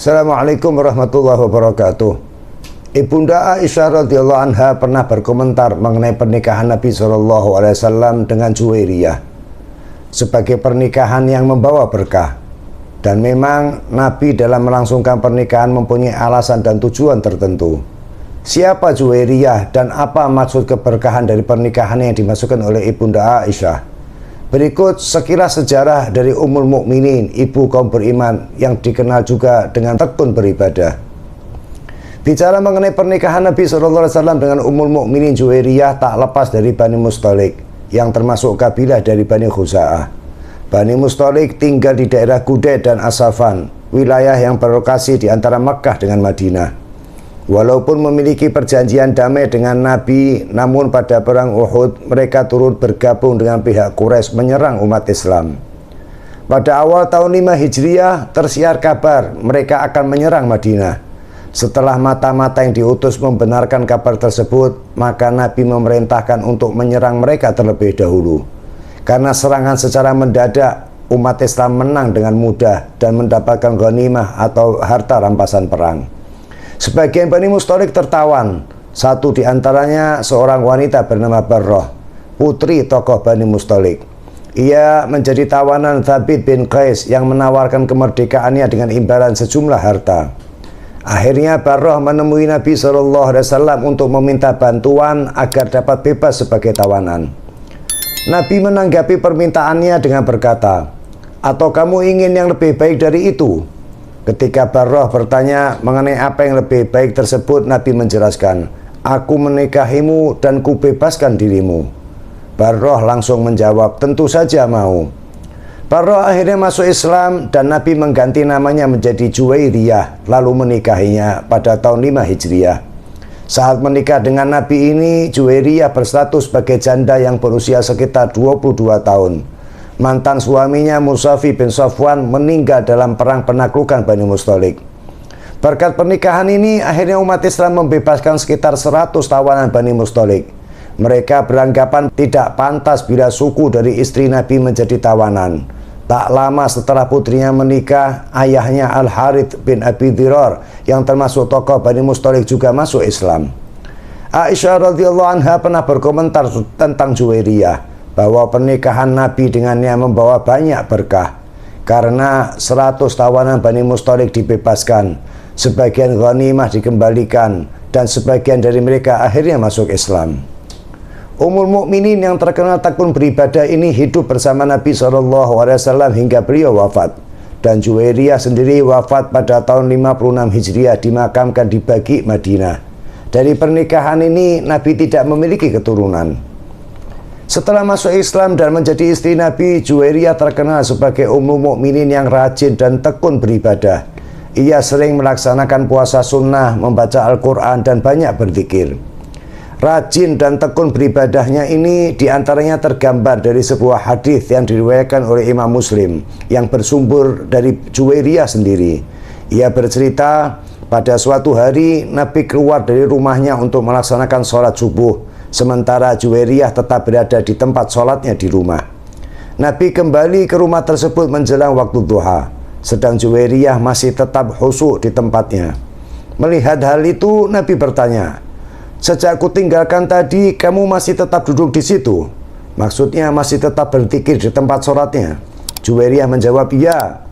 Assalamualaikum warahmatullahi wabarakatuh. Ibunda Aisyah radhiyallahu anha pernah berkomentar mengenai pernikahan Nabi SAW dengan Juwairiyah sebagai pernikahan yang membawa berkah. Dan memang Nabi dalam melangsungkan pernikahan mempunyai alasan dan tujuan tertentu. Siapa Juwairiyah dan apa maksud keberkahan dari pernikahan yang dimasukkan oleh Ibunda Aisyah? Berikut sekilas sejarah dari Ummul Mukminin, ibu kaum beriman yang dikenal juga dengan tekun beribadah. Bicara mengenai pernikahan Nabi SAW dengan Ummul Mukminin Juwairiyah tak lepas dari Bani Mustalik, yang termasuk kabilah dari Bani Khuza'ah. Bani Mustalik tinggal di daerah Guded dan Asafan, wilayah yang berlokasi di antara Makkah dengan Madinah. Walaupun memiliki perjanjian damai dengan Nabi, namun pada perang Uhud mereka turut bergabung dengan pihak Quraisy menyerang umat Islam. Pada awal tahun 5 Hijriah tersiar kabar mereka akan menyerang Madinah. Setelah mata-mata yang diutus membenarkan kabar tersebut, maka Nabi memerintahkan untuk menyerang mereka terlebih dahulu. Karena serangan secara mendadak, umat Islam menang dengan mudah dan mendapatkan ghanimah atau harta rampasan perang. Sebagian Bani Mustalik tertawan. Satu di antaranya seorang wanita bernama Barroh, putri tokoh Bani Mustalik. Ia menjadi tawanan Thabit bin Qais yang menawarkan kemerdekaannya dengan imbalan sejumlah harta. Akhirnya Barroh menemui Nabi SAW untuk meminta bantuan agar dapat bebas sebagai tawanan. Nabi menanggapi permintaannya dengan berkata, "Atau kamu ingin yang lebih baik dari itu?" Ketika Barroh bertanya mengenai apa yang lebih baik tersebut, Nabi menjelaskan, "Aku menikahimu dan kubebaskan dirimu." Barroh langsung menjawab, "Tentu saja mau." Barroh akhirnya masuk Islam dan Nabi mengganti namanya menjadi Juwairiyah, lalu menikahinya pada tahun 5 Hijriah. Saat menikah dengan Nabi ini, Juwairiyah berstatus sebagai janda yang berusia sekitar 22 tahun. Mantan suaminya Musafi bin Safwan meninggal dalam perang penaklukan Bani Mustalik. Berkat pernikahan ini, akhirnya umat Islam membebaskan sekitar 100 tawanan Bani Mustalik. Mereka beranggapan tidak pantas bila suku dari istri Nabi menjadi tawanan. Tak lama setelah putrinya menikah, ayahnya Al-Harith bin Abi Dhirar yang termasuk tokoh Bani Mustalik juga masuk Islam. Aisyah radhiyallahu anha pernah berkomentar tentang Juwairiyah bahwa pernikahan Nabi dengannya membawa banyak berkah karena 100 tawanan Bani Mustalik dibebaskan, sebagian ghanimah dikembalikan, dan sebagian dari mereka akhirnya masuk Islam. Ummul Mukminin yang terkenal tekun beribadah ini hidup bersama Nabi SAW hingga beliau wafat, dan Juwairiyah sendiri wafat pada tahun 56 Hijriah dimakamkan di Baqi' Madinah. Dari pernikahan ini Nabi tidak memiliki keturunan. Setelah masuk Islam dan menjadi istri Nabi, Juwairiyah terkenal sebagai Ummul Mukminin yang rajin dan tekun beribadah. Ia sering melaksanakan puasa sunnah, membaca Al-Quran, dan banyak berzikir. Rajin dan tekun beribadahnya ini diantaranya tergambar dari sebuah hadis yang diriwayatkan oleh Imam Muslim yang bersumber dari Juwairiyah sendiri. Ia bercerita, pada suatu hari Nabi keluar dari rumahnya untuk melaksanakan sholat subuh, sementara Juwairiyah tetap berada di tempat sholatnya di rumah. Nabi kembali ke rumah tersebut menjelang waktu duha, sedang Juwairiyah masih tetap khusyuk di tempatnya. Melihat hal itu, Nabi bertanya, "Sejak kutinggalkan tadi, kamu masih tetap duduk di situ?" Maksudnya masih tetap berzikir di tempat sholatnya. Juwairiyah menjawab, "Iya."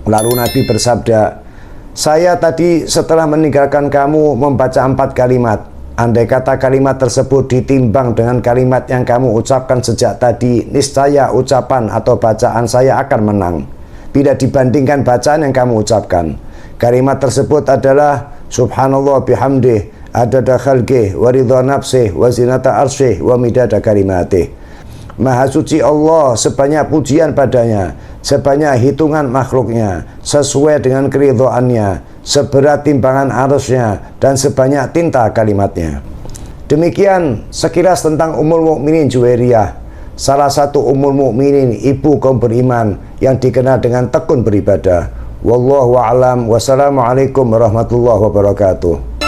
Lalu Nabi bersabda, "Saya tadi setelah meninggalkan kamu membaca 4 kalimat. Andai kata kalimat tersebut ditimbang dengan kalimat yang kamu ucapkan sejak tadi, niscaya ucapan atau bacaan saya akan menang bila dibandingkan bacaan yang kamu ucapkan. Kalimat tersebut adalah Subhanallah bihamdih, adada khalqih, wa ridha nafsih, wa zinata arsyih, wa midada kalimatih. Maha suci Allah, sebanyak pujian padanya, sebanyak hitungan makhluknya, sesuai dengan keridhoannya, seberat timbangan arusnya, dan sebanyak tinta kalimatnya." Demikian sekilas tentang Ummul Mukminin Juwairiyah, salah satu Ummul Mukminin, ibu kaum beriman yang dikenal dengan tekun beribadah. Wallahu a'lam. Wassalamualaikum warahmatullahi wabarakatuh.